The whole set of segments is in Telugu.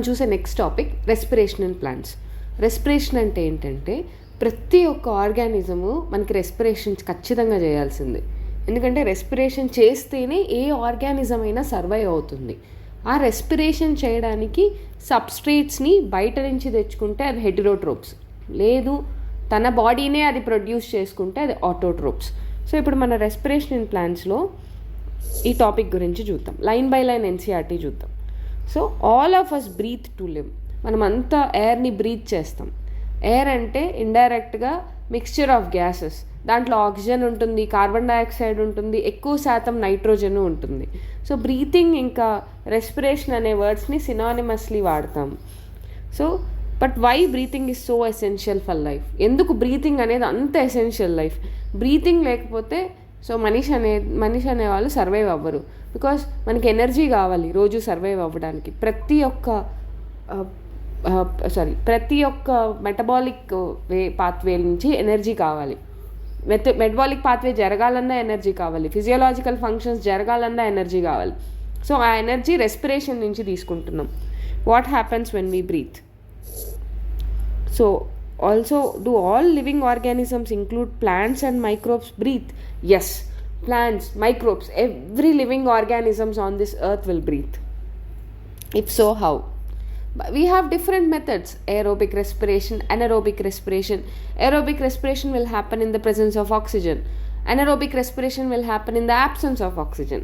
చూసే next topic respiration in plants. Respiration అంటే ఏంటంటే ప్రతి ఒక్క ఆర్గానిజము మనకి రెస్పిరేషన్ ఖచ్చితంగా చేయాల్సిందే. ఎందుకంటే రెస్పిరేషన్ చేస్తేనే ఏ ఆర్గానిజం అయినా సర్వైవ్ అవుతుంది. ఆ రెస్పిరేషన్ చేయడానికి సబ్స్ట్రేట్స్ని బయట నుంచి తెచ్చుకుంటే అది హెటెరోట్రోప్స్, లేదు తన బాడీనే అది ప్రొడ్యూస్ చేసుకుంటే అది ఆటోట్రోప్స్. సో ఇప్పుడు మన రెస్పిరేషన్ ఇన్ ప్లాంట్స్లో ఈ టాపిక్ గురించి చూద్దాం. లైన్ బై లైన్ ఎన్సీఆర్టీ చూద్దాం. So all of us breathe to live. మనం అంతా ఎయిర్ని బ్రీత్ చేస్తాం. ఎయిర్ అంటే ఇండైరెక్ట్గా మిక్స్చర్ ఆఫ్ గ్యాసెస్. దాంట్లో ఆక్సిజన్ ఉంటుంది, కార్బన్ డైఆక్సైడ్ ఉంటుంది, ఎక్కువ శాతం నైట్రోజన్ ఉంటుంది. సో బ్రీతింగ్ ఇంకా రెస్పిరేషన్ అనే వర్డ్స్ని సినానిమస్లీ వాడతాం. So but why breathing is so essential for life? ఎందుకు బ్రీతింగ్ అనేది అంత ఎసెన్షియల్ లైఫ్? బ్రీతింగ్ లేకపోతే సో మనిషి అనేవాళ్ళు సర్వైవ్ అవ్వరు. బికాస్ మనకి ఎనర్జీ కావాలి రోజు సర్వైవ్ అవ్వడానికి. ప్రతి ఒక్క మెటబాలిక్ పాత్వే నుంచి ఎనర్జీ కావాలి. మెటబాలిక్ పాత్వే జరగాలన్నా ఎనర్జీ కావాలి, ఫిజియోలాజికల్ ఫంక్షన్స్ జరగాలన్నా ఎనర్జీ కావాలి. సో ఆ ఎనర్జీ రెస్పిరేషన్ నుంచి తీసుకుంటున్నాం. What happens when we breathe? So also, do all living organisms include plants and microbes breathe? Yes, plants, microbes, every living organisms on this earth will breathe. If so, how? We have different methods: aerobic respiration, anaerobic respiration. Aerobic respiration will happen in the presence of oxygen. Anaerobic respiration will happen in the absence of oxygen.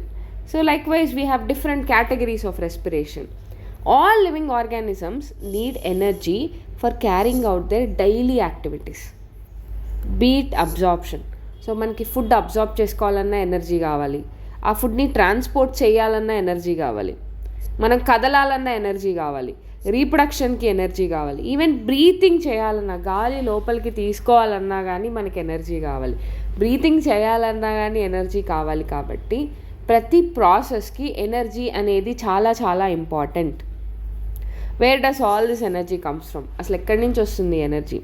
So likewise, we have different categories of respiration. All living organisms need energy for carrying out their daily activities. Be it absorption. So మనకి ఫుడ్ అబ్జార్బ్ చేసుకోవాలన్నా ఎనర్జీ కావాలి, ఆ ఫుడ్ని ట్రాన్స్పోర్ట్ చేయాలన్నా ఎనర్జీ కావాలి, మనం కదలాలన్నా ఎనర్జీ కావాలి, రీప్రొడక్షన్కి ఎనర్జీ కావాలి, ఈవెన్ బ్రీతింగ్ చేయాలన్నా, గాలి లోపలికి తీసుకోవాలన్నా కానీ మనకి ఎనర్జీ కావాలి, బ్రీతింగ్ చేయాలన్నా కానీ ఎనర్జీ కావాలి. కాబట్టి ప్రతి ప్రాసెస్కి ఎనర్జీ అనేది చాలా చాలా important. Where does all this energy comes from? అసలు ఎక్కడి నుంచి వస్తుంది energy?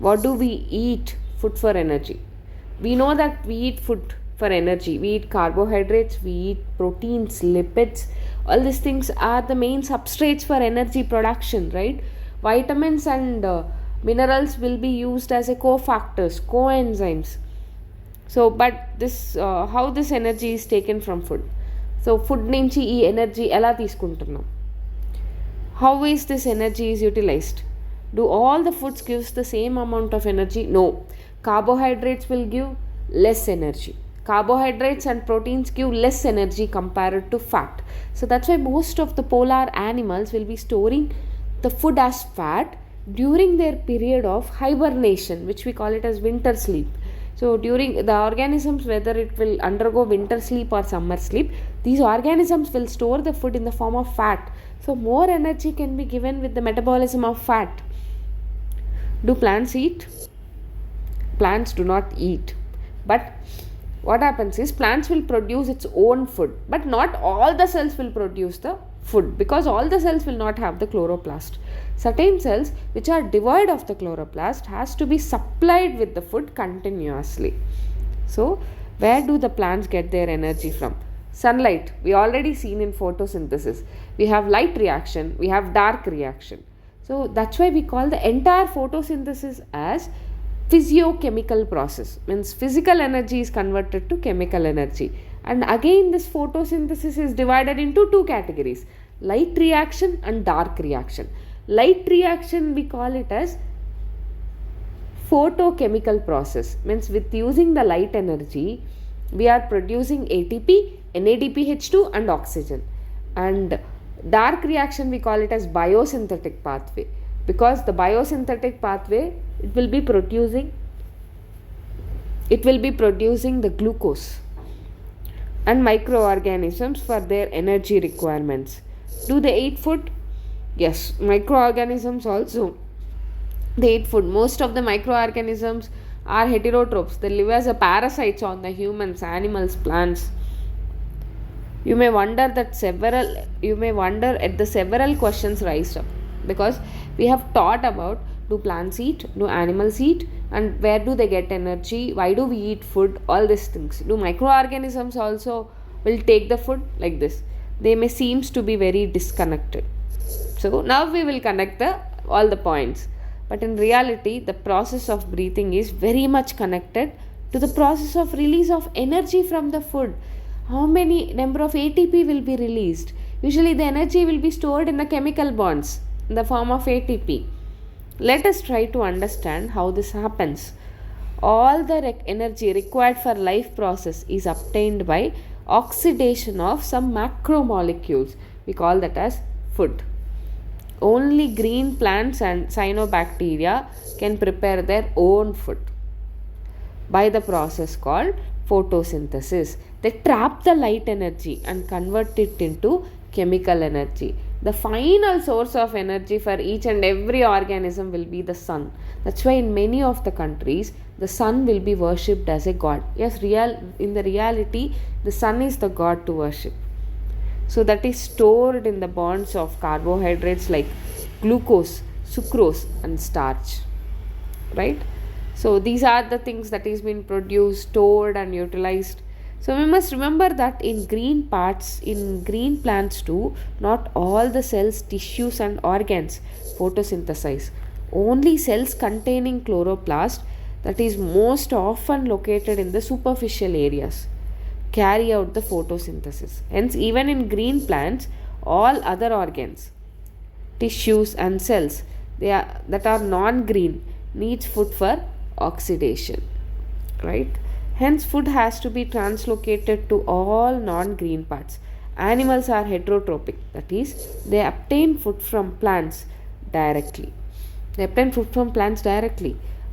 What do we eat food for energy? We know that we eat food for energy. We eat carbohydrates, we eat proteins, lipids. All these things are the main substrates for energy production, right? Vitamins and minerals will be used as a cofactors, coenzymes. So but this how this energy is taken from food? So food నుంచి ఈ ఎనర్జీ ఎలా తీసుకుంటున్నాం? How is this energy is utilized? Do all the foods gives the same amount of energy? No. Carbohydrates will give less energy. Carbohydrates and proteins give less energy compared to fat. So that's why most of the polar animals will be storing the food as fat during their period of hibernation, which we call it as winter sleep. So during the organisms, whether it will undergo winter sleep or summer sleep, these organisms will store the food in the form of fat. So more energy can be given with the metabolism of fat. Do plants eat? Plants do not eat. But what happens is plants will produce its own food, but not all the cells will produce the food, because all the cells will not have the chloroplast. Certain cells which are devoid of the chloroplast has to be supplied with the food continuously. So where do the plants get their energy from? Sunlight. We already seen in photosynthesis. We have light reaction, we have dark reaction. So that's why we call the entire photosynthesis as physiochemical process. Means physical energy is converted to chemical energy. And again this photosynthesis is divided into two categories: light reaction and dark reaction. Light reaction we call it as photochemical process. Means with using the light energy we are producing ATP, NADPH2 and oxygen. And dark reaction we call it as biosynthetic pathway, because the biosynthetic pathway it will be producing the glucose and microorganisms for their energy requirements. Do they eat food? Yes, microorganisms also they eat food. Most of the microorganisms are heterotrophs. They live as a parasites on the humans, animals, plants. You may wonder at the several questions raised up, because we have taught about, do plants eat, do animals eat, and where do they get energy, why do we eat food, all these things. Do microorganisms also will take the food? Like this, they may seems to be very disconnected. So now we will connect all the points. But in reality, the process of breathing is very much connected to the process of release of energy from the food. How many number of ATP will be released? Usually the energy will be stored in the chemical bonds in the form of ATP. Let us try to understand how this happens. All the energy required for life process is obtained by oxidation of some macromolecules. We call that as food. Only green plants and cyanobacteria can prepare their own food by the process called photosynthesis. They trap the light energy and convert it into chemical energy. The final source of energy for each and every organism will be the sun. That's why in many of the countries, the sun will be worshipped as a god. Yes, in the reality, the sun is the god to worship. So that is stored in the bonds of carbohydrates like glucose, sucrose and starch. Right? So these are the things that is being produced, stored and utilized. So we must remember that in green plants too, not all the cells, tissues and organs photosynthesize. Only cells containing chloroplast, that is most often located in the superficial areas, carry out the photosynthesis. Hence, even in green plants, all other organs, tissues and cells that are non-green needs food for oxidation, right? Hence, food has to be translocated to all non-green parts. Animals are heterotrophic, that is, they obtain food from plants directly.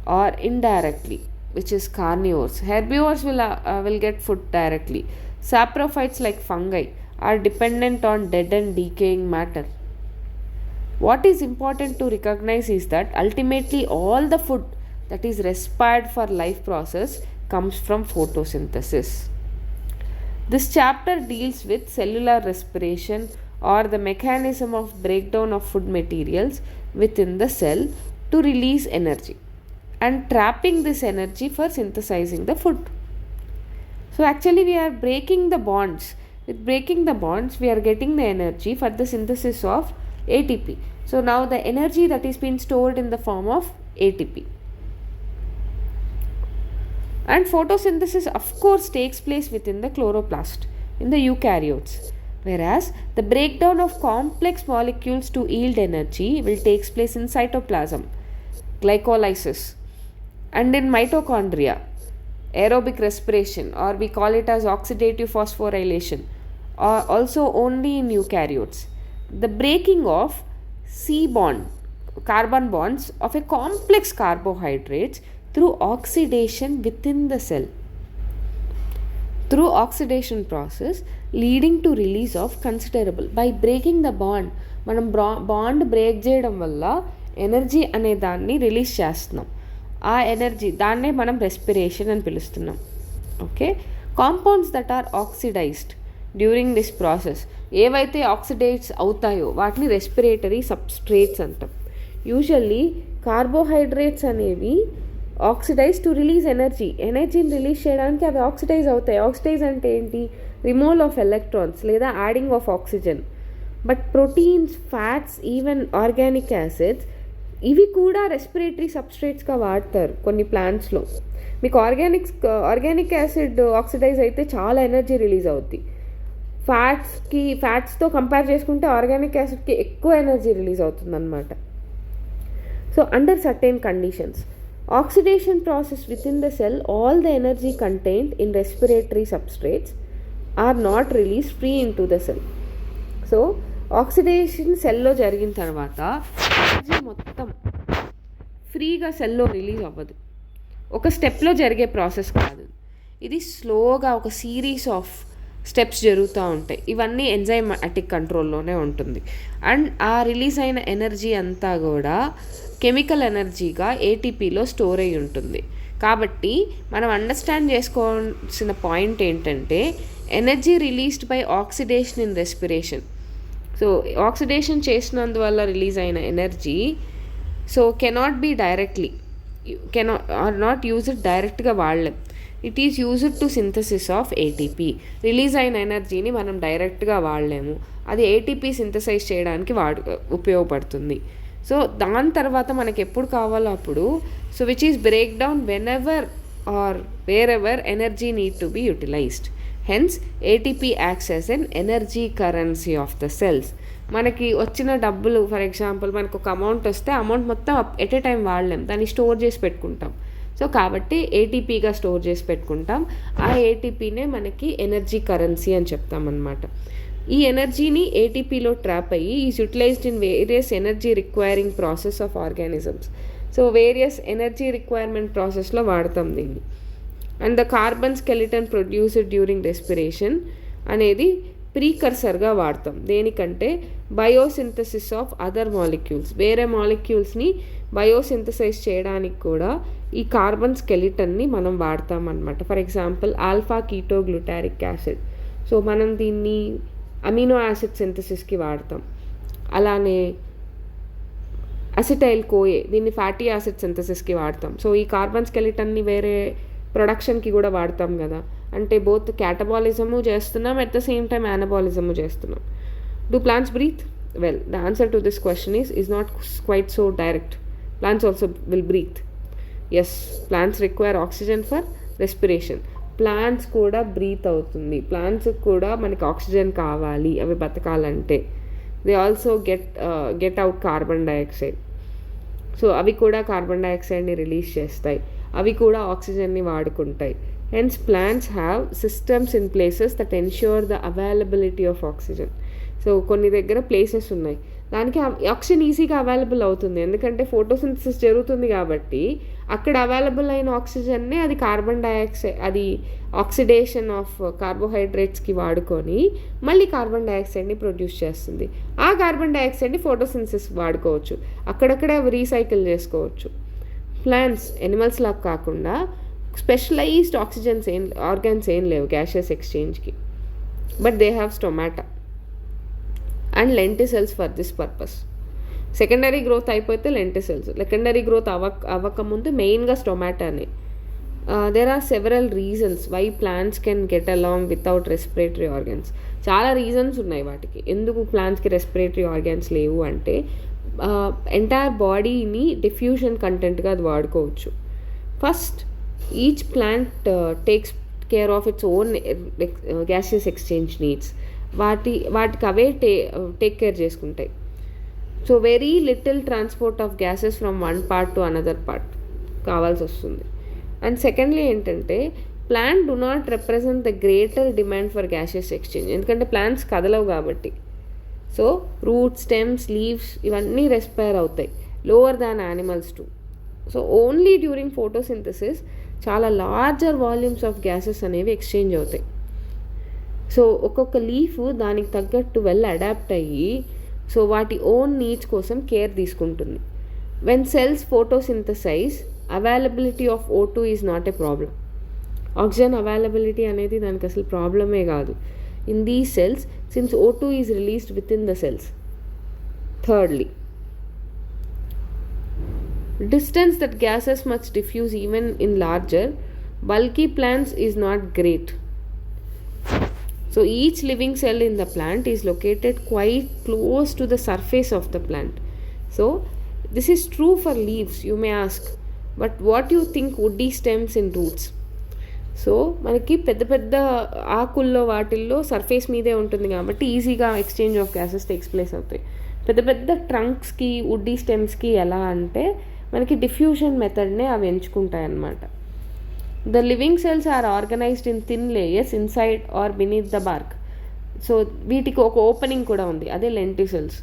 Or indirectly, which is carnivores. Herbivores will get food directly. Saprophytes like fungi are dependent on dead and decaying matter. What is important to recognize is that ultimately all the food that is required for life process comes from photosynthesis. This chapter deals with cellular respiration or the mechanism of breakdown of food materials within the cell to release energy and trapping this energy for synthesizing the food. So actually we are breaking the bonds. With breaking the bonds, we are getting the energy for the synthesis of ATP. So now the energy that is being stored in the form of ATP. And photosynthesis of course takes place within the chloroplast in the eukaryotes. Whereas the breakdown of complex molecules to yield energy will take place in cytoplasm, glycolysis, and in mitochondria, aerobic respiration, or we call it as oxidative phosphorylation, or also only in eukaryotes. The breaking of carbon bonds of a complex carbohydrates through oxidation within the cell. Through oxidation process leading to release of considerable. By breaking the bond, మనం బాండ్ బ్రేక్ చేయడం వల్ల ఎనర్జీ అనే దాన్ని రిలీజ్ చేస్తున్నాం. ఆ ఎనర్జీ దాన్నే మనం రెస్పిరేషన్ అని పిలుస్తున్నాం. Okay, compounds that are oxidized during this process, ఏవైతే ఆక్సిడైజ్ అవుతాయో వాటిని రెస్పిరేటరీ సబ్స్ట్రేట్స్ అంటాం. యూజువల్లీ కార్బోహైడ్రేట్స్ అనేవి ఆక్సిడైజ్ టు రిలీజ్ ఎనర్జీని రిలీజ్ చేయడానికి అవి ఆక్సిడైజ్ అవుతాయి. ఆక్సిడైజ్ అంటే ఏంటి? రిమూవల్ ఆఫ్ ఎలక్ట్రాన్స్ లేదా adding of oxygen. But proteins, fats, even organic acids ఇవి కూడా రెస్పిరేటరీ సబ్స్ట్రేట్స్గా వాడతారు కొన్ని ప్లాంట్స్లో. మీకు ఆర్గానిక్ యాసిడ్ ఆక్సిడైజ్ అయితే చాలా ఎనర్జీ రిలీజ్ అవుద్ది. ఫ్యాట్స్తో కంపేర్ చేసుకుంటే ఆర్గానిక్ యాసిడ్కి ఎక్కువ ఎనర్జీ రిలీజ్ అవుతుంది అన్నమాట. So under certain conditions, oxidation process within the cell, all the energy contained in respiratory substrates are not released free into the cell. So oxidation సెల్లో జరిగిన తర్వాత ఎనర్జీ మొత్తం ఫ్రీగా సెల్లో రిలీజ్ అవ్వదు. ఒక స్టెప్లో జరిగే ప్రాసెస్ కాదు ఇది. స్లోగా ఒక సిరీస్ ఆఫ్ స్టెప్స్ జరుగుతూ ఉంటాయి. ఇవన్నీ ఎంజైమాటిక్ కంట్రోల్లోనే ఉంటుంది. అండ్ ఆ రిలీజ్ అయిన ఎనర్జీ అంతా కూడా కెమికల్ ఎనర్జీగా ఏటీపీలో స్టోర్ అయి ఉంటుంది. కాబట్టి మనం అండర్స్టాండ్ చేసుకోవాల్సిన పాయింట్ ఏంటంటే energy released by oxidation in respiration. So oxidation చేసినందువల్ల రిలీజ్ అయిన energy cannot be directly not use it డైరెక్ట్గా వాడలేం. It is used to synthesis of ATP. Release అయిన ఎనర్జీని మనం డైరెక్ట్గా వాడలేము, అది ఏటీపీ సింథసైజ్ చేయడానికి ఉపయోగపడుతుంది. సో దాని తర్వాత మనకి ఎప్పుడు కావాలో అప్పుడు, so which is break down whenever or wherever energy need to be utilised. Hence ATP acts as an energy currency of the cells. మనకి వచ్చిన డబ్బులు, ఫర్ ఎగ్జాంపుల్ మనకు ఒక అమౌంట్ వస్తే అమౌంట్ మొత్తం ఎట్ ఏ టైం వాడలేం, దాన్ని స్టోర్ చేసి పెట్టుకుంటాం. సో కాబట్టి ఏటీపీగా స్టోర్ చేసి పెట్టుకుంటాం. ఆ ఏటీపీనే మనకి ఎనర్జీ కరెన్సీ అని చెప్తాం అన్నమాట. ఈ ఎనర్జీని ఏటీపీలో ట్రాప్ అయ్యి is utilised in various energy requiring process of organisms. So various energy requirement ప్రాసెస్లో వాడతాం దీన్ని. And the carbon skeleton produced during respiration అనేది ప్రీకర్సర్గా వాడతాం. దేనికంటే బయోసింథసిస్ ఆఫ్ అదర్ మాలిక్యూల్స్, వేరే మాలిక్యూల్స్ని బయోసింథసైజ్ చేయడానికి కూడా ఈ కార్బన్ స్కెలిటన్ని మనం వాడతాం అన్నమాట. For example alpha ketoglutaric acid, so మనం దీన్ని అమినో యాసిడ్ సింథసిస్కి వాడతాం. అలానే అసిటైల్ కోఏ, దీన్ని ఫ్యాటీ యాసిడ్ సింథసిస్కి వాడతాం. సో ఈ కార్బన్ స్కెలిటన్ని వేరే ప్రొడక్షన్కి కూడా వాడతాం కదా, అంటే బోత్ క్యాటబాలిజము చేస్తున్నాం, at the same time anabolism చేస్తున్నాం. Do plants breathe? Well, the answer to this question is not quite so direct. Plants also will breathe. Yes, plants require oxygen for respiration. Plants కూడా బ్రీత్ అవుతుంది, ప్లాంట్స్ కూడా మనకి ఆక్సిజన్ కావాలి అవి బతకాలంటే. They also get out carbon dioxide. So అవి కూడా కార్బన్ డైఆక్సైడ్ని రిలీజ్ చేస్తాయి, అవి కూడా ఆక్సిజన్ని వాడుకుంటాయి. Hence plants have systems in places that ensure the availability of oxygen. So కొన్ని దగ్గర ప్లేసెస్ ఉన్నాయి, దానికి ఆక్సిజన్ ఈజీగా అవైలబుల్ అవుతుంది, ఎందుకంటే ఫోటోసింథసిస్ జరుగుతుంది కాబట్టి అక్కడ అవైలబుల్ అయిన ఆక్సిజన్నే అది కార్బన్ డైఆక్సైడ్, అది ఆక్సిడేషన్ ఆఫ్ కార్బోహైడ్రేట్స్కి వాడుకొని మళ్ళీ కార్బన్ డైఆక్సైడ్ని ప్రొడ్యూస్ చేస్తుంది. ఆ కార్బన్ డైఆక్సైడ్ని ఫోటోసింథసిస్ వాడుకోవచ్చు, అక్కడక్కడే అవి రీసైకిల్ చేసుకోవచ్చు. ప్లాంట్స్ ఎనిమల్స్ లాగా కాకుండా స్పెషలైజ్డ్ ఆర్గాన్స్ ఏం లేవు గ్యాషియస్ ఎక్స్చేంజ్కి, but they have stomata and lenticels for this purpose. Secondary growth అయిపోతే లెంటిసెల్స్, సెకండరీ గ్రోత్ అవ్వకముందు మెయిన్గా స్టొమాటానే. There are several reasons why plants can get along without respiratory organs. చాలా రీజన్స్ ఉన్నాయి వాటికి, ఎందుకు ప్లాంట్స్కి రెస్పిరేటరీ ఆర్గాన్స్ లేవు అంటే ఎంటైర్ బాడీని డిఫ్యూషన్ కంటెంట్గా అది వాడుకోవచ్చు. First, each plant takes care of its own gaseous exchange needs. వాటికి అవే టేక్ కేర్ చేసుకుంటాయి. So very little transport of gases from one part to another part కావాల్సి వస్తుంది. అండ్ సెకండ్లీ ఏంటంటే plant do not represent the greater demand for gaseous exchange, ఎందుకంటే ప్లాంట్స్ కదలవు కాబట్టి. సో రూట్స్, స్టెమ్స్, లీవ్స్ ఇవన్నీ రెస్పైర్ అవుతాయి, lower than animals to. So only during photosynthesis చాలా లార్జర్ వాల్యూమ్స్ ఆఫ్ గ్యాసెస్ అనేవి ఎక్స్చేంజ్ అవుతాయి. సో ఒక్కొక్క లీఫ్ దానికి తగ్గట్టు అడాప్ట్ అయ్యి సో వాటి ఓన్ నీడ్స్ కోసం కేర్ తీసుకుంటుంది. When cells photosynthesize, availability of O2 is not a problem. Oxygen availability అనేది దానికి అసలు ప్రాబ్లమే కాదు in these cells, since O2 is released with in the cells. Thirdly, distance that gases must diffuse even in larger, bulky plants is not great. So each living cell in the plant is located quite close to the surface of the plant. So this is true for leaves, you may ask, but what do you think woody stems and roots? So మనకి పెద్ద పెద్ద ఆకుల్లో వాటిల్లో సర్ఫేస్ మీదే ఉంటుంది కాబట్టి ఈజీగా exchange of gases takes place అవుతాయి. పెద్ద పెద్ద ట్రంక్స్కి, వుడ్డీ స్టెమ్స్కి ఎలా అంటే మనకి డిఫ్యూషన్ మెథడ్నే అవి ఎంచుకుంటాయి అన్నమాట. The living cells are organized in thin layers inside or beneath the bark. So వీటికి ఒక ఓపెనింగ్ కూడా ఉంది, అదే lenticels.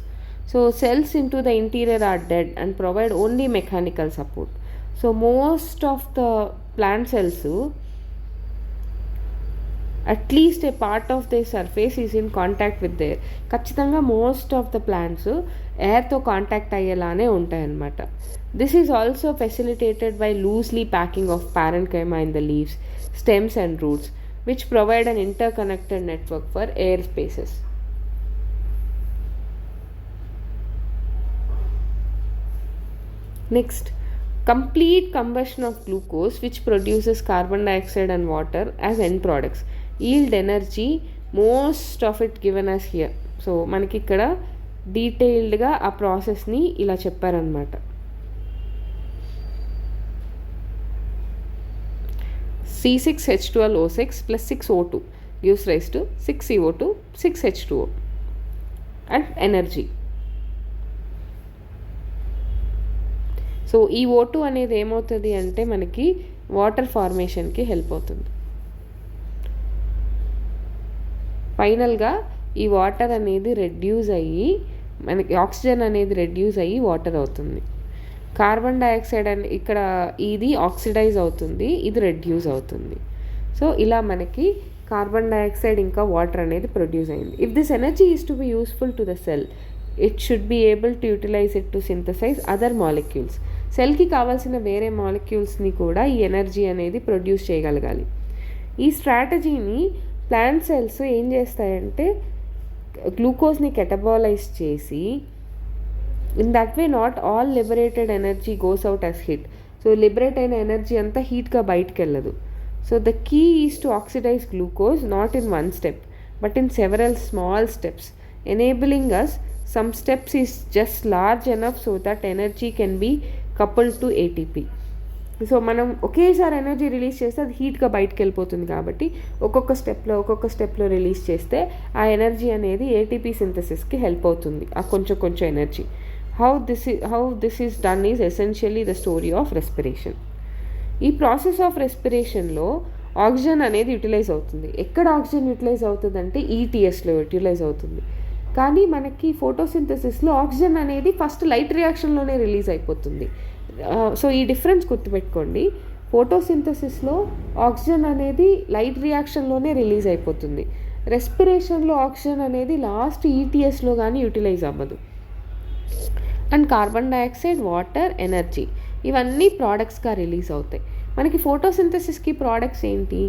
So cells into the interior are dead and provide only mechanical support. So most of the plant cells at least a part of the surface is in contact with air. ఖచ్చితంగా మోస్ట్ ఆఫ్ ద ప్లాంట్స్ ఎయిర్తో కాంటాక్ట్ అయ్యేలానే ఉంటాయన్నమాట. This is also facilitated by loosely packing of parenchyma in the leaves, stems and roots, which provide an interconnected network for air spaces. Next, complete combustion of glucose, which produces carbon dioxide and water as end products, yield energy, most of it given as here. So మనకి ఇక్కడ డీటెయిల్డ్గా ఆ ప్రాసెస్ని ఇలా చెప్పారనమాట. C6H12O6 plus 6O2 gives rise to 6CO2, 6H2O and energy. So ఈ O2 అనేది ఏమవుతుంది అంటే మనకి వాటర్ ఫార్మేషన్కి హెల్ప్ అవుతుంది. ఫైనల్గా ఈ వాటర్ అనేది రెడ్యూస్ అయ్యి మనకి ఆక్సిజన్ అనేది రెడ్యూస్ అయ్యి వాటర్ అవుతుంది. కార్బన్ డైఆక్సైడ్ అని ఇక్కడ ఇది ఆక్సిడైజ్ అవుతుంది, ఇది రెడ్యూస్ అవుతుంది. సో ఇలా మనకి కార్బన్ డైఆక్సైడ్ ఇంకా వాటర్ అనేది ప్రొడ్యూస్ అయింది. If this energy is to be useful to the cell, it should be able to utilize it to synthesize other molecules. సెల్కి కావాల్సిన వేరే మాలిక్యూల్స్ని కూడా ఈ ఎనర్జీ అనేది ప్రొడ్యూస్ చేయగలగాలి. ఈ స్ట్రాటజీని ప్లాంట్ సెల్స్ ఏం చేస్తాయంటే గ్లూకోజ్ని కెటబాలైజ్ చేసి, in that way not all liberated energy goes out as heat. So liberate అయిన ఎనర్జీ అంతా హీట్గా బయటకు వెళ్ళదు. So the key is to oxidise glucose not in one step but in several small steps, enabling us some steps is just large enough so that energy can be coupled to ATP. So మనం ఒకేసారి ఎనర్జీ రిలీజ్ చేస్తే అది హీట్గా బయటకు వెళ్ళిపోతుంది కాబట్టి ఒక్కొక్క స్టెప్లో రిలీజ్ చేస్తే ఆ ఎనర్జీ అనేది ఏటీపీ సింథసిస్కి హెల్ప్ అవుతుంది, ఆ కొంచెం energy. How this is done is essentially the story of respiration. ఈ ప్రాసెస్ ఆఫ్ రెస్పిరేషన్లో ఆక్సిజన్ అనేది యూటిలైజ్ అవుతుంది. ఎక్కడ ఆక్సిజన్ యూటిలైజ్ అవుతుంది అంటే ఈటీఎస్లో యూటిలైజ్ అవుతుంది. కానీ మనకి ఫోటోసింథసిస్లో ఆక్సిజన్ అనేది ఫస్ట్ లైట్ రియాక్షన్లోనే రిలీజ్ అయిపోతుంది. సో ఈ డిఫరెన్స్ గుర్తుపెట్టుకోండి. ఫోటోసింథసిస్లో ఆక్సిజన్ అనేది లైట్ రియాక్షన్లోనే రిలీజ్ అయిపోతుంది. రెస్పిరేషన్లో ఆక్సిజన్ అనేది లాస్ట్ ఈటీఎస్లో కానీ యూటిలైజ్ అవ్వదు. And carbon dioxide, water, energy ఇవన్నీ ప్రోడక్ట్స్గా రిలీజ్ అవుతాయి. మనకి ఫోటోసింథసిస్కి ప్రోడక్ట్స్ ఏంటి?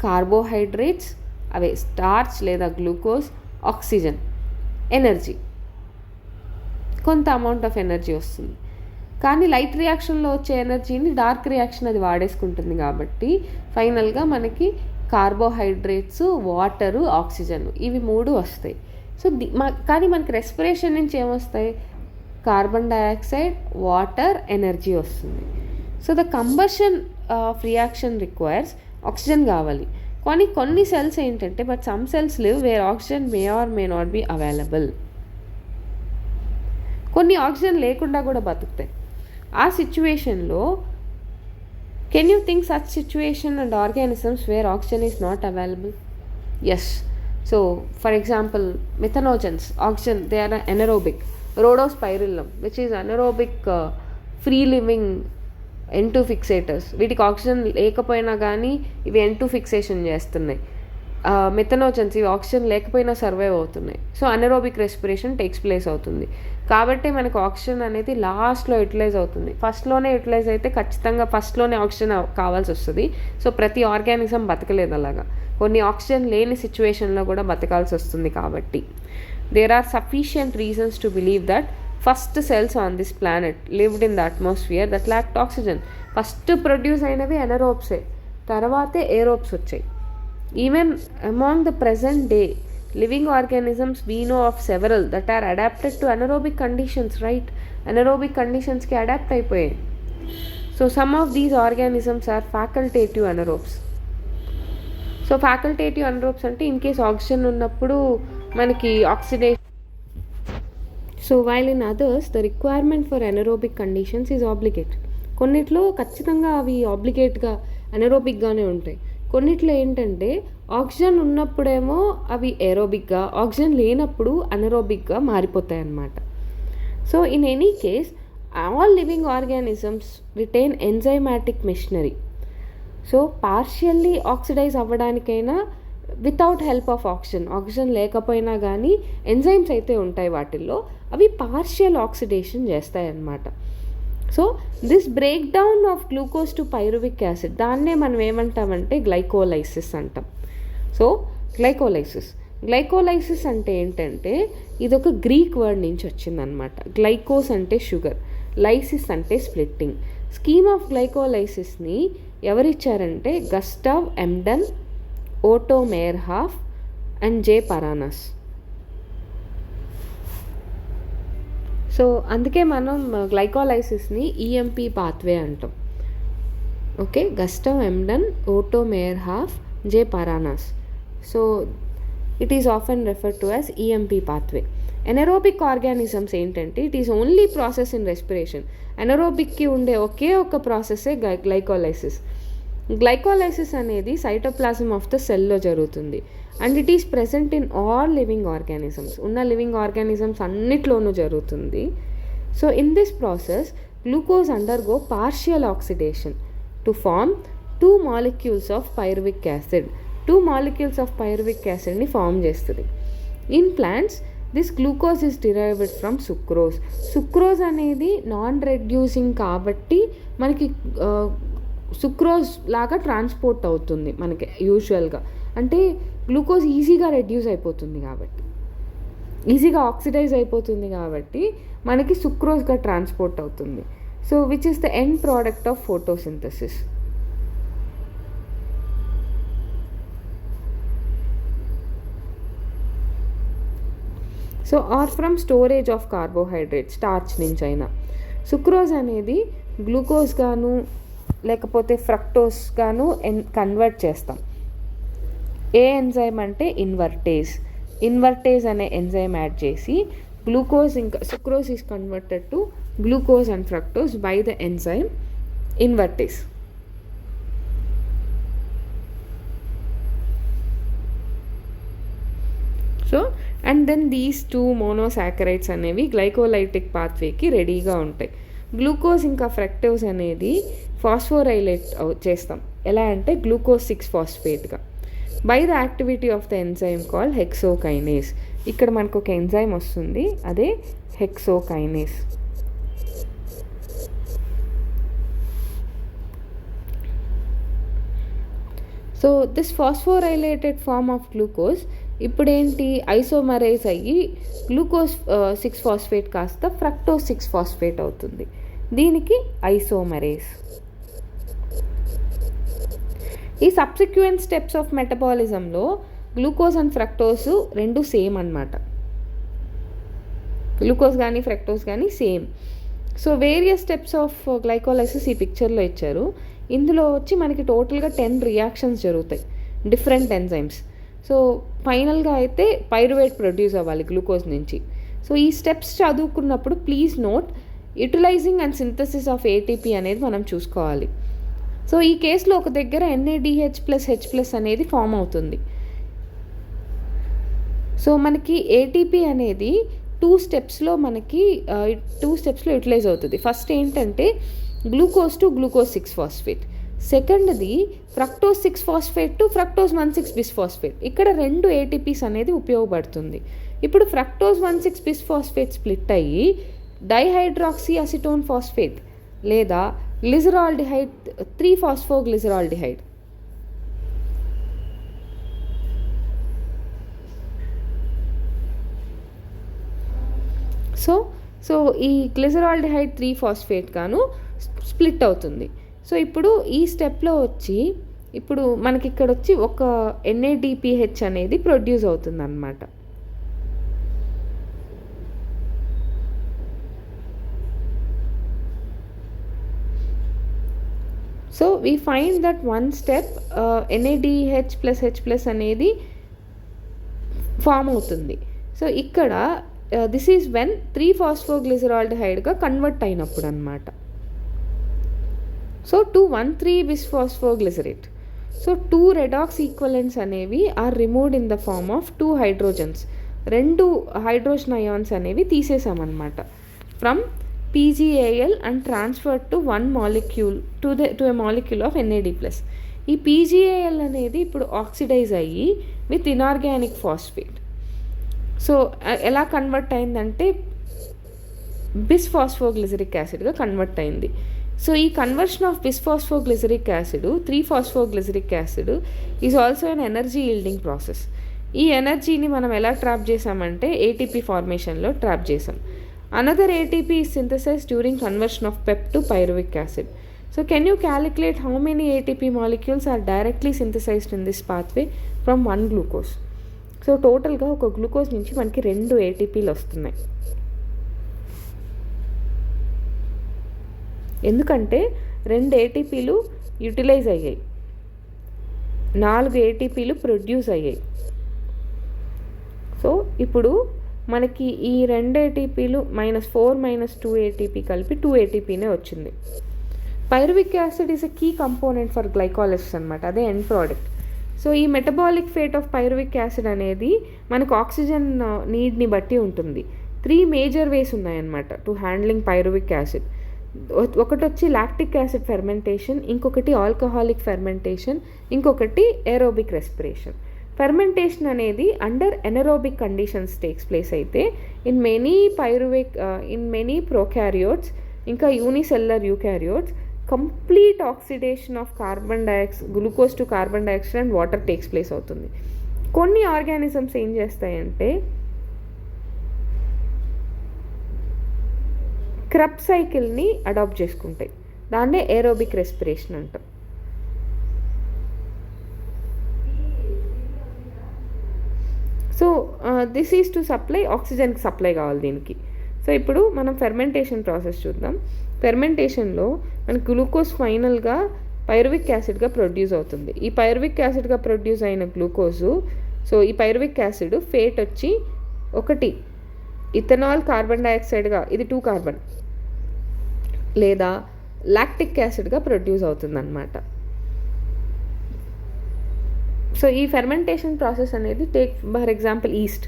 కార్బోహైడ్రేట్స్, అవే స్టార్చ్ లేదా గ్లూకోజ్, ఆక్సిజన్, ఎనర్జీ, కొంత అమౌంట్ ఆఫ్ ఎనర్జీ వస్తుంది. కానీ లైట్ రియాక్షన్లో వచ్చే ఎనర్జీని డార్క్ రియాక్షన్ అది వాడేసుకుంటుంది కాబట్టి ఫైనల్గా మనకి కార్బోహైడ్రేట్స్, వాటరు, ఆక్సిజన్ ఇవి 3 వస్తాయి. సో కానీ మనకి రెస్పిరేషన్ నుంచి ఏమొస్తాయి? కార్బన్ డైఆక్సైడ్, వాటర్, ఎనర్జీ వస్తుంది. So the combustion of reaction requires oxygen కావాలి. కానీ కొన్ని సెల్స్ ఏంటంటే but some cells live where oxygen may or may not be available. కొన్ని ఆక్సిజన్ లేకుండా కూడా బతుకుతాయి. ఆ సిచ్యువేషన్లో can you think such situation and organisms where oxygen is not available? Yes. So for example methanogens, oxygen they are anaerobic. Rhodospirillum which is anaerobic free living N2 fixators. వీటికి ఆక్సిజన్ లేకపోయినా కానీ ఇవి N2 ఫిక్సేషన్ చేస్తున్నాయి. మిథనోజన్స్ ఇవి ఆక్సిజన్ లేకపోయినా సర్వైవ్ అవుతున్నాయి. So anaerobic respiration takes place అవుతుంది. కాబట్టి మనకు ఆక్సిజన్ అనేది లాస్ట్లో యూటిలైజ్ అవుతుంది. ఫస్ట్లోనే యూటిలైజ్ అయితే ఖచ్చితంగా ఫస్ట్లోనే ఆక్సిజన్ కావాల్సి వస్తుంది. సో ప్రతి ఆర్గానిజం బతకలేదు అలాగా. కొన్ని ఆక్సిజన్ లేని సిచ్యువేషన్లో కూడా బతకాల్సి వస్తుంది. కాబట్టి there are sufficient reasons to believe that first cells on this planet lived in the atmosphere that lacked oxygen. First produce అయినవి ఎనరోబ్సే, తర్వాతే ఏరోబ్స్ వచ్చాయి. Even among the present day living organisms we know of several that are adapted to anaerobic conditions, right? Anaerobic కండిషన్స్కి అడాప్ట్ అయిపోయాయి. So some of these organisms are facultative anaerobes. So facultative anaerobes అంటే ఇన్ కేస్ ఆక్సిజన్ ఉన్నప్పుడు మనకి oxidation. So while in others the requirement for anaerobic conditions is obligated. కొన్నిట్లో ఖచ్చితంగా అవి ఆబ్లిగేట్గా ఎనరోబిక్గానే ఉంటాయి. కొన్నిట్లో ఏంటంటే ఆక్సిజన్ ఉన్నప్పుడేమో అవి ఏరోబిక్గా, ఆక్సిజన్ లేనప్పుడు అనరోబిక్గా మారిపోతాయి అన్నమాట. So in any case all living organisms retain enzymatic machinery. So partially oxidize అవ్వడానికైనా వితౌట్ హెల్ప్ ఆఫ్ ఆక్సిజన్ లేకపోయినా కానీ ఎంజైమ్స్ అయితే ఉంటాయి వాటిల్లో, అవి పార్షియల్ ఆక్సిడేషన్ చేస్తాయి అన్నమాట. So this break down of glucose to pyruvic acid, దాన్నే మనం ఏమంటామంటే గ్లైకోలైసిస్ అంటాం. సో గ్లైకోలైసిస్ అంటే ఏంటంటే ఇది ఒక గ్రీక్ వర్డ్ నుంచి వచ్చిందనమాట. గ్లైకోస్ అంటే షుగర్, లైసిస్ అంటే స్ప్లిట్టింగ్. స్కీమ్ ఆఫ్ గ్లైకోలైసిస్ని ఎవరిచ్చారంటే Gustav Embden, Otto Meyerhof and J Parnas. So అందుకే మనం గ్లైకోలైసిస్ని ఈఎంపి పాత్వే అంటాం. Okay, Gustav Embden, Otto Meyerhof, J Parnas. So it is often referred to as EMP pathway. Anaerobic organisms ఏంటంటే it is only process in respiration. ఎనరోబిక్కి ఉండే ఒకే ఒక ప్రాసెసే గ్లైకోలైసిస్. గ్లైకోలైసిస్ అనేది సైటోప్లాజం ఆఫ్ ద సెల్లో జరుగుతుంది and it is present in all living organisms. ఉన్న లివింగ్ ఆర్గానిజమ్స్ అన్నిట్లోనూ జరుగుతుంది. So in this process glucose undergo partial oxidation to form 2 molecules of pyruvic acid. 2 molecules of pyruvic యాసిడ్ని ఫామ్ చేస్తుంది. In plants this glucose is derived from sucrose. Sucrose అనేది నాన్ రెడ్యూసింగ్ కాబట్టి మనకి సుక్రోజ్ లాగా ట్రాన్స్పోర్ట్ అవుతుంది మనకి యూజువల్గా. అంటే గ్లూకోజ్ ఈజీగా రెడ్యూస్ అయిపోతుంది కాబట్టి, ఈజీగా ఆక్సిడైజ్ అయిపోతుంది కాబట్టి మనకి సుక్రోజ్గా ట్రాన్స్పోర్ట్ అవుతుంది. So which is the end product of photosynthesis. So or from storage of carbohydrate, starch నుంచి అయినా. సుక్రోజ్ అనేది గ్లూకోజ్ గాను లేకపోతే ఫ్రక్టోస్ గాను కన్వర్ట్ చేస్తాం. ఏ ఎంజైమ్ అంటే ఇన్వర్టేజ్ అనే ఎంజైమ్ యాడ్ చేసి గ్లూకోజ్ ఇంకా sucrose is converted to glucose and fructose by the enzyme invertase. So and then these 2 monosaccharides అనేవి గ్లైకోలైటిక్ పాత్వేకి రెడీగా ఉంటాయి. గ్లూకోజ్ ఇంకా ఫ్రక్టోజ్ అనేది ఫాస్ఫోరైలేట్ చేస్తాం. ఎలా అంటే గ్లూకోజ్ 6-ఫాస్ఫేట్గా by the activity of the enzyme call hexokinase. ఇక్కడ మనకు ఒక ఎంజైమ్ వస్తుంది, అదే hexokinase. So this phosphorylated form of glucose ఇప్పుడేంటి ఐసోమరైజ్ అయ్యి గ్లూకోజ్ 6-ఫాస్ఫేట్ కాస్త ఫ్రక్టోజ్ 6-ఫాస్ఫేట్ అవుతుంది. దీనికి ఐసోమరేజ్. ఈ సబ్సిక్వెంట్ స్టెప్స్ ఆఫ్ మెటబాలిజంలో గ్లూకోజ్ అండ్ ఫ్రక్టోస్ రెండు సేమ్ అన్నమాట. గ్లూకోజ్ కానీ ఫ్రక్టోస్ కానీ same. So various steps of glycolysis ఈ పిక్చర్లో ఇచ్చారు. ఇందులో వచ్చి మనకి టోటల్గా 10 రియాక్షన్స్ జరుగుతాయి, డిఫరెంట్ ఎంజైమ్స్. సో ఫైనల్గా అయితే పైరువేట్ ప్రొడ్యూస్ అవ్వాలి గ్లూకోజ్ నుంచి. సో ఈ స్టెప్స్ చదువుకున్నప్పుడు please note utilising and synthesis of ATP అనేది మనం చూసుకోవాలి. సో ఈ కేసులో ఒక దగ్గర NADH+H+ అనేది ఫామ్ అవుతుంది. సో మనకి ఏటీపీ అనేది 2 స్టెప్స్లో యూటిలైజ్ అవుతుంది. ఫస్ట్ ఏంటంటే గ్లూకోజ్ టు గ్లూకోజ్ 6-ఫాస్ఫేట్. సెకండ్ది fructose six phosphate to fructose one six bisphosphate. ఇక్కడ 2 ఏటీపీస్ అనేది ఉపయోగపడుతుంది. ఇప్పుడు ఫ్రక్టోజ్ 1,6-బిస్ఫాస్ఫేట్ స్ప్లిట్ అయ్యి డైహైడ్రాక్సీ అసిటోన్ ఫాస్ఫేట్ లేదా గ్లిజరాల్డిహైడ్ 3-ఫాస్ఫోగ్లిజరాల్డిహైడ్. సో ఈ గ్లిజరాల్డిహైడ్ 3-ఫాస్ఫేట్ గాను స్ప్లిట్ అవుతుంది. సో ఇప్పుడు ఈ స్టెప్లో వచ్చి ఇప్పుడు మనకి ఇక్కడ వచ్చి ఒక NADPH అనేది ప్రొడ్యూస్ అవుతుంది అన్నమాట. So we find that one step NADH+H+ అనేది ఫామ్ అవుతుంది. సో ఇక్కడ దిస్ ఈజ్ వెన్ 3-ఫాస్ఫోగ్లిజరాల్డిహైడ్గా కన్వర్ట్ అయినప్పుడు అన్నమాట. So to one three bisphosphoglycerate. So 2 redox equivalents అనేవి are removed in the form of 2 hydrogens. 2 hydrogen ions అనేవి తీసేసామన్నమాట from PgAl and transferred to 1 molecule to a molecule of NAD+. ఈ PgAl అనేది ఇప్పుడు ఆక్సిడైజ్ అయ్యి విత్ ఇనార్గానిక్ ఫాస్ఫేట్. సో ఎలా కన్వర్ట్ అయిందంటే బిస్ఫాస్ఫోగ్లిజరిక్ యాసిడ్గా కన్వర్ట్ అయింది. సో ఈ conversion of bisphosphoglyceric acid three phosphoglyceric acid is also an energy yielding process. ఈ ఎనర్జీని మనం ఎలా ట్రాప్ చేసామంటే ATP ఫార్మేషన్లో ట్రాప్ చేసాం. Another ATP is synthesized during conversion of PEP to pyruvic acid. So can you calculate how many ATP molecules are directly synthesized in this pathway from one glucose? So టోటల్గా ఒక గ్లూకోజ్ నుంచి మనకి 2 ATPలు వస్తున్నాయి. ఎందుకంటే 2 ATPలు యూటిలైజ్ అయ్యాయి, 4 ATPలు ప్రొడ్యూస్ అయ్యాయి. సో ఇప్పుడు మనకి ఈ 2 ATPలు -4 - 2 ATP కలిపి 2 ATPనే వచ్చింది. Pyruvic acid is a key component for glycolysis అనమాట, అదే ఎండ్ ప్రోడక్ట్. సో ఈ metabolic fate of pyruvic acid అనేది మనకు ఆక్సిజన్ నీడ్ని బట్టి ఉంటుంది. 3 మేజర్ వేస్ ఉన్నాయన్నమాట టు హ్యాండ్లింగ్ పైరువిక్ యాసిడ్. ఒకటి వచ్చి లాక్టిక్ యాసిడ్ ఫెర్మెంటేషన్, ఇంకొకటి ఆల్కహాలిక్ ఫెర్మెంటేషన్, ఇంకొకటి ఏరోబిక్ రెస్పిరేషన్. ఫెర్మెంటేషన్ అనేది under anaerobic conditions takes place అయితే ఇన్ మెనీ ప్రోకారియోట్స్ ఇంకా unicellular eukaryotes complete oxidation of glucose to carbon dioxide and water takes place అవుతుంది. కొన్ని ఆర్గానిజమ్స్ ఏం చేస్తాయంటే క్రబ్ సైకిల్ని అడాప్ట్ చేసుకుంటాయి, దాన్నే ఏరోబిక్ రెస్పిరేషన్ అంటాం. So this is to supply ఆక్సిజన్కి సప్లై కావాలి దీనికి. సో ఇప్పుడు మనం ఫెర్మెంటేషన్ ప్రాసెస్ చూద్దాం. ఫెర్మెంటేషన్లో మనకి గ్లూకోజ్ ఫైనల్గా పైరువిక్ యాసిడ్గా ప్రొడ్యూస్ అవుతుంది. ఈ పైరువిక్ యాసిడ్గా ప్రొడ్యూస్ అయిన గ్లూకోజు, సో ఈ పైరువిక్ యాసిడ్ ఫేట్ వచ్చి ఒకటి ఇథనాల్ కార్బన్ డైఆక్సైడ్గా, ఇది 2 కార్బన్, లేదా లాక్టిక్ యాసిడ్గా ప్రొడ్యూస్ అవుతుంది అన్నమాట. సో ఈ ఫెర్మెంటేషన్ ప్రాసెస్ అనేది ఫర్ ఎగ్జాంపుల్ ఈస్ట్,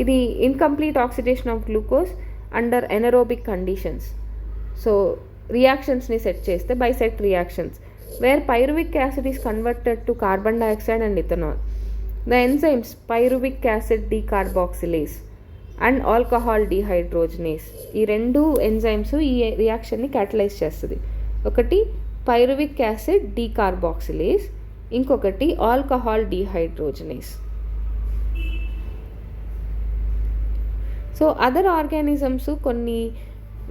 ఇది incomplete oxidation of glucose under anaerobic conditions. So రియాక్షన్స్ని సెట్ చేస్తే by set reactions where pyruvic acid is converted to carbon dioxide and ethanol. The enzymes pyruvic acid decarboxylase and alcohol dehydrogenase, ఈ 2 ఎంజైమ్స్ ఈ రియాక్షన్ని క్యాటలైజ్ చేస్తుంది. ఒకటి పైరువిక్ యాసిడ్ డీకార్బాక్సిలేస్, ఇంకొకటి ఆల్కహాల్ డీహైడ్రోజనేస్. సో అదర్ ఆర్గానిజమ్స్ కొన్ని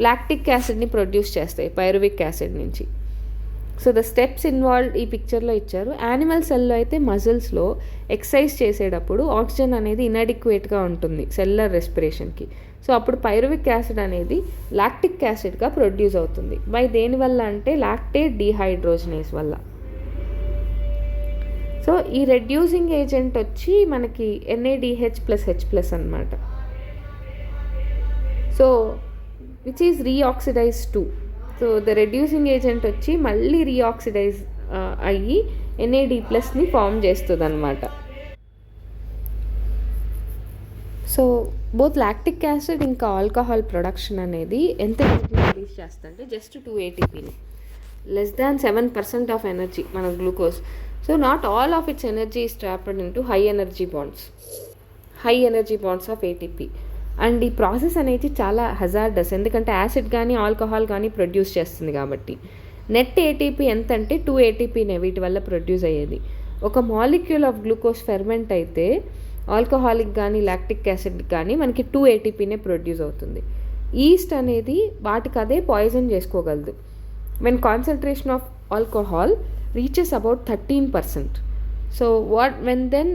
లాక్టిక్ యాసిడ్ని ప్రొడ్యూస్ చేస్తాయి పైరువిక్ యాసిడ్ నుంచి. సో ద స్టెప్స్ ఇన్వాల్వ్డ్ ఈ పిక్చర్లో ఇచ్చారు. యానిమల్ సెల్లో అయితే మజిల్స్లో ఎక్సర్సైజ్ చేసేటప్పుడు ఆక్సిజన్ అనేది ఇన్అడిక్వేట్గా ఉంటుంది సెల్యులర్ రెస్పిరేషన్కి. సో అప్పుడు పైరువిక్ యాసిడ్ అనేది లాక్టిక్ యాసిడ్గా ప్రొడ్యూస్ అవుతుంది. బై దేనివల్ల అంటే లాక్టేట్ డీహైడ్రోజనేస్ వల్ల. సో ఈ రెడ్యూసింగ్ ఏజెంట్ వచ్చి మనకి NADH+H+ అనమాట. So which is reoxidise 2. So the reducing agent వచ్చి మళ్ళీ రీఆక్సిడైజ్ అయ్యి NAD+ని ఫామ్ చేస్తుంది అనమాట. సో బోత్ లాక్టిక్ యాసిడ్ ఇంకా ఆల్కహాల్ ప్రొడక్షన్ అనేది ఎంత రిలీజ్ చేస్తుందంటే జస్ట్ 2 ATPని, లెస్ దాన్ 7% ఆఫ్ ఎనర్జీ మన glucose. So not all of its energy is trapped into high energy bonds of ATP. And ఈ ప్రాసెస్ అనేది చాలా హజార్డస్, ఎందుకంటే యాసిడ్ కానీ ఆల్కహాల్ కానీ ప్రొడ్యూస్ చేస్తుంది కాబట్టి. నెట్ ATP ఎంత అంటే 2 ATPనే వీటి వల్ల ప్రొడ్యూస్ అయ్యేది. ఒక మాలిక్యూల్ ఆఫ్ గ్లూకోజ్ ఫెర్మెంట్ అయితే ఆల్కహాలిక్ కానీ లాక్టిక్ యాసిడ్ కానీ మనకి 2 ATPనే ప్రొడ్యూస్ అవుతుంది. ఈస్ట్ అనేది వాటికి అదే పాయిజన్ చేసుకోగలదు. When concentration of alcohol reaches about 13%. So when then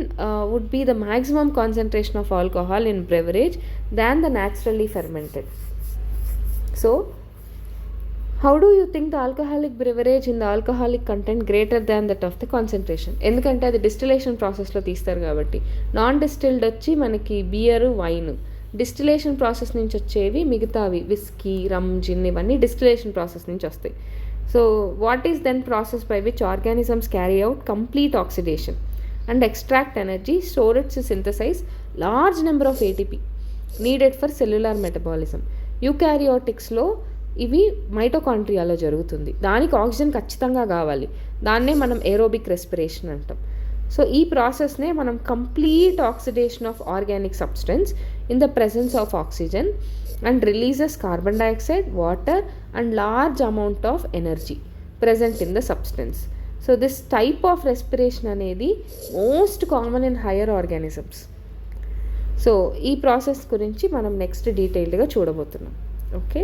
would be the maximum concentration of alcohol in beverage than the naturally fermented. So how do you think the alcoholic beverage in the alcoholic content greater than that of the concentration? ఎందుకంటే అది డిస్టిలేషన్ ప్రాసెస్లో తీస్తారు కాబట్టి. నాన్ డిస్టిల్డ్ వచ్చి మనకి బియర్, వైన్. డిస్టిలేషన్ ప్రాసెస్ నుంచి వచ్చేవి మిగతావి విస్కీ, రమ్, జిన్ ఇవన్నీ డిస్టిలేషన్ ప్రాసెస్ నుంచి వస్తాయి. So what is then process by which organisms carry out complete oxidation and extract energy, store it to synthesize large number of ATP needed for cellular metabolism. యూకారియోటిక్స్లో ఇవి మైటోకాండ్రియాలో జరుగుతుంది. దానికి ఆక్సిజన్ ఖచ్చితంగా కావాలి, దాన్నే మనం ఏరోబిక్ రెస్పిరేషన్ అంటాం. సో ఈ ప్రాసెస్నే మనం complete oxidation of organic substance in the presence of oxygen and releases carbon dioxide, water and large amount of energy present in the substance. So this type of respiration అనేది most common in higher organisms. So ఈ ప్రాసెస్ గురించి మనం నెక్స్ట్ డీటెయిల్డ్గా చూడబోతున్నాం. ఓకే.